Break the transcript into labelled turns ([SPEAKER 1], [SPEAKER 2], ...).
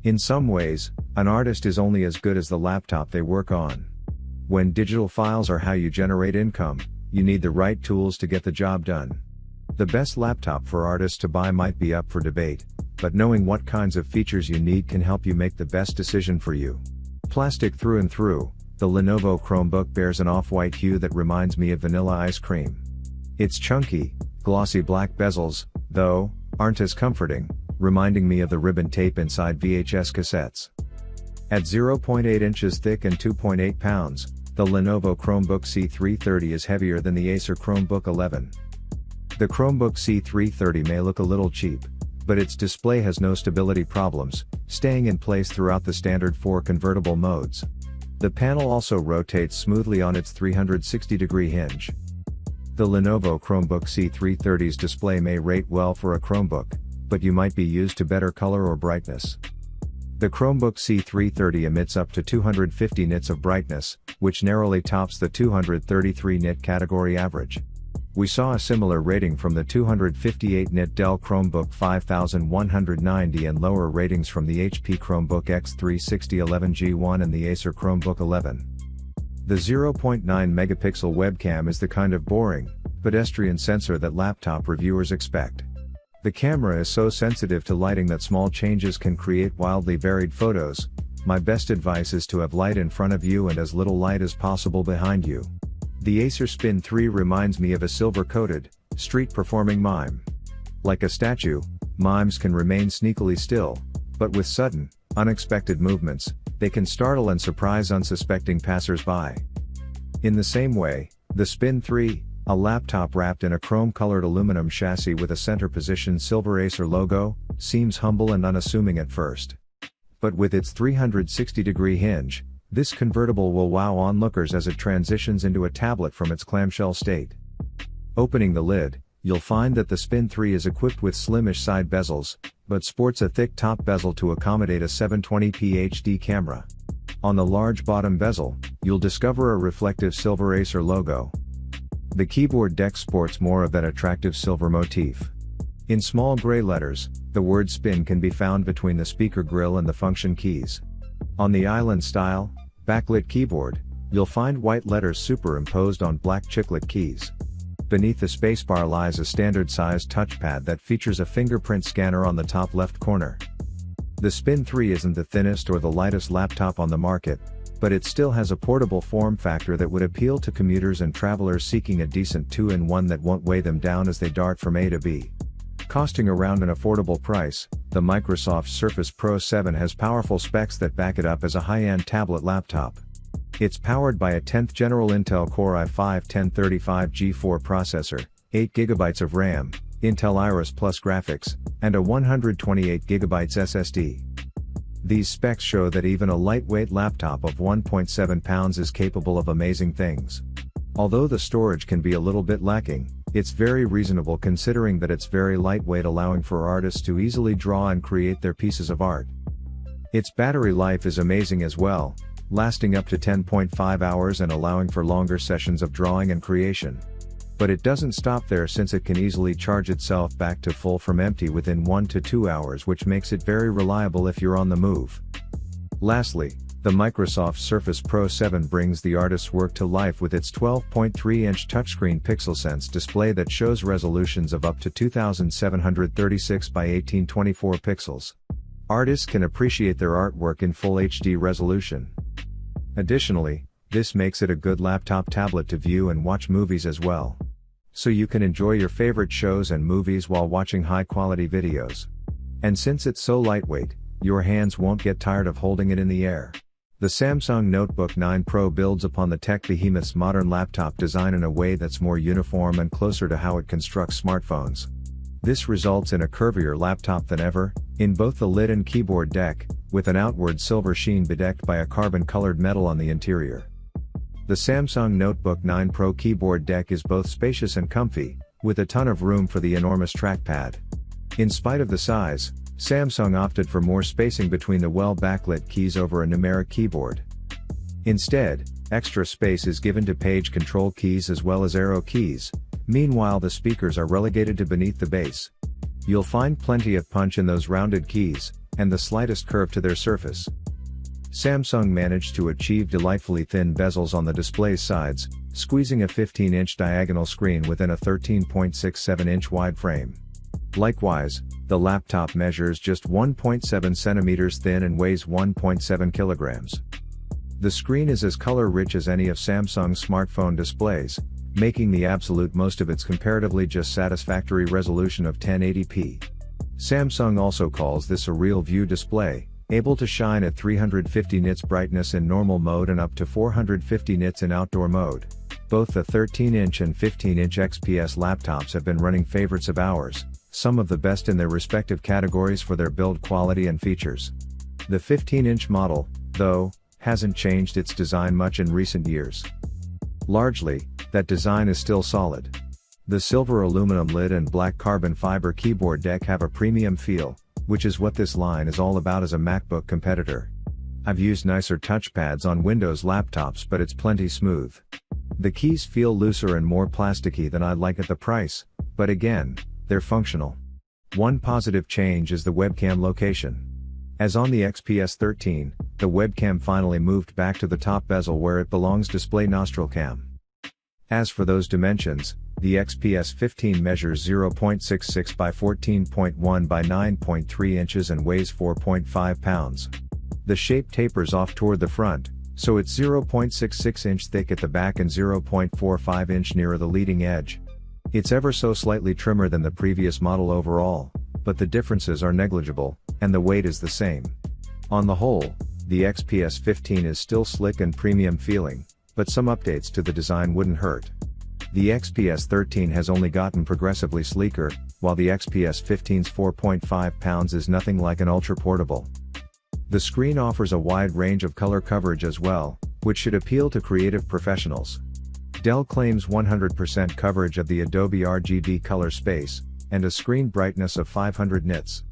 [SPEAKER 1] In some ways, an artist is only as good as the laptop they work on. When digital files are how you generate income, you need the right tools to get the job done. The best laptop for artists to buy might be up for debate, but knowing what kinds of features you need can help you make the best decision for you. Plastic through and through, the Lenovo Chromebook bears an off-white hue that reminds me of vanilla ice cream. Its chunky, glossy black bezels, though, aren't as comforting, reminding me of the ribbon tape inside VHS cassettes. At 0.8 inches thick and 2.8 pounds, the Lenovo Chromebook C330 is heavier than the Acer Chromebook 11. The Chromebook C330 may look a little cheap, but its display has no stability problems, staying in place throughout the standard 4 convertible modes. The panel also rotates smoothly on its 360-degree hinge. The Lenovo Chromebook C330's display may rate well for a Chromebook, but you might be used to better color or brightness. The Chromebook C330 emits up to 250 nits of brightness, which narrowly tops the 233 nit category average. We saw a similar rating from the 258 nit Dell Chromebook 5190 and lower ratings from the HP Chromebook X360 11G1 and the Acer Chromebook 11. The 0.9 megapixel webcam is the kind of boring, pedestrian sensor that laptop reviewers expect. The camera is so sensitive to lighting that small changes can create wildly varied photos. My best advice is to have light in front of you and as little light as possible behind you. The Acer Spin 3 reminds me of a silver-coated, street-performing mime. Like a statue, mimes can remain sneakily still, but with sudden, unexpected movements, they can startle and surprise unsuspecting passers-by. In the same way, the Spin 3, a laptop wrapped in a chrome-colored aluminum chassis with a center-positioned silver Acer logo, seems humble and unassuming at first. But with its 360-degree hinge, this convertible will wow onlookers as it transitions into a tablet from its clamshell state. Opening the lid, you'll find that the Spin 3 is equipped with slimish side bezels, but sports a thick top bezel to accommodate a 720p HD camera. On the large bottom bezel, you'll discover a reflective silver Acer logo. The keyboard deck sports more of that attractive silver motif. In small gray letters, the word Spin can be found between the speaker grille and the function keys. On the island-style, backlit keyboard, you'll find white letters superimposed on black chiclet keys. Beneath the spacebar lies a standard-sized touchpad that features a fingerprint scanner on the top left corner. The Spin 3 isn't the thinnest or the lightest laptop on the market, but it still has a portable form factor that would appeal to commuters and travelers seeking a decent 2-in-1 that won't weigh them down as they dart from A to B. Costing around an affordable price, the Microsoft Surface Pro 7 has powerful specs that back it up as a high-end tablet laptop. It's powered by a 10th General Intel Core i5-1035 G4 processor, 8GB of RAM, Intel Iris Plus graphics, and a 128GB SSD. These specs show that even a lightweight laptop of 1.7 pounds is capable of amazing things. Although the storage can be a little bit lacking, it's very reasonable considering that it's very lightweight, allowing for artists to easily draw and create their pieces of art. Its battery life is amazing as well, lasting up to 10.5 hours and allowing for longer sessions of drawing and creation. But it doesn't stop there, since it can easily charge itself back to full from empty within 1 to 2 hours, which makes it very reliable if you're on the move. Lastly, the Microsoft Surface Pro 7 brings the artist's work to life with its 12.3-inch touchscreen PixelSense display that shows resolutions of up to 2736 by 1824 pixels. Artists can appreciate their artwork in full HD resolution. Additionally, this makes it a good laptop tablet to view and watch movies as well. So you can enjoy your favorite shows and movies while watching high-quality videos. And since it's so lightweight, your hands won't get tired of holding it in the air. The Samsung Notebook 9 Pro builds upon the tech behemoth's modern laptop design in a way that's more uniform and closer to how it constructs smartphones. This results in a curvier laptop than ever, in both the lid and keyboard deck, with an outward silver sheen bedecked by a carbon-colored metal on the interior. The Samsung Notebook 9 Pro keyboard deck is both spacious and comfy, with a ton of room for the enormous trackpad. In spite of the size, Samsung opted for more spacing between the well-backlit keys over a numeric keyboard. Instead, extra space is given to page control keys as well as arrow keys. Meanwhile, the speakers are relegated to beneath the base. You'll find plenty of punch in those rounded keys, and the slightest curve to their surface. Samsung managed to achieve delightfully thin bezels on the display's sides, squeezing a 15-inch diagonal screen within a 13.67-inch wide frame. Likewise, the laptop measures just 1.7 centimeters thin and weighs 1.7 kilograms. The screen is as color-rich as any of Samsung's smartphone displays, making the absolute most of its comparatively just satisfactory resolution of 1080p. Samsung also calls this a real view display, able to shine at 350 nits brightness in normal mode and up to 450 nits in outdoor mode. Both the 13-inch and 15-inch XPS laptops have been running favorites of ours, some of the best in their respective categories for their build quality and features. The 15-inch model, though, hasn't changed its design much in recent years. Largely, that design is still solid. The silver aluminum lid and black carbon fiber keyboard deck have a premium feel, which is what this line is all about as a MacBook competitor. I've used nicer touchpads on Windows laptops, but it's plenty smooth. The keys feel looser and more plasticky than I like at the price, but again, they're functional. One positive change is the webcam location. As on the XPS 13, the webcam finally moved back to the top bezel where it belongs, display nostril cam. As for those dimensions, the XPS 15 measures 0.66 by 14.1 by 9.3 inches and weighs 4.5 pounds. The shape tapers off toward the front, so it's 0.66 inch thick at the back and 0.45 inch nearer the leading edge. It's ever so slightly trimmer than the previous model overall, but the differences are negligible, and the weight is the same. On the whole, the XPS 15 is still slick and premium feeling, but some updates to the design wouldn't hurt. The XPS 13 has only gotten progressively sleeker, while the XPS 15's 4.5 pounds is nothing like an ultra-portable. The screen offers a wide range of color coverage as well, which should appeal to creative professionals. Dell claims 100% coverage of the Adobe RGB color space, and a screen brightness of 500 nits.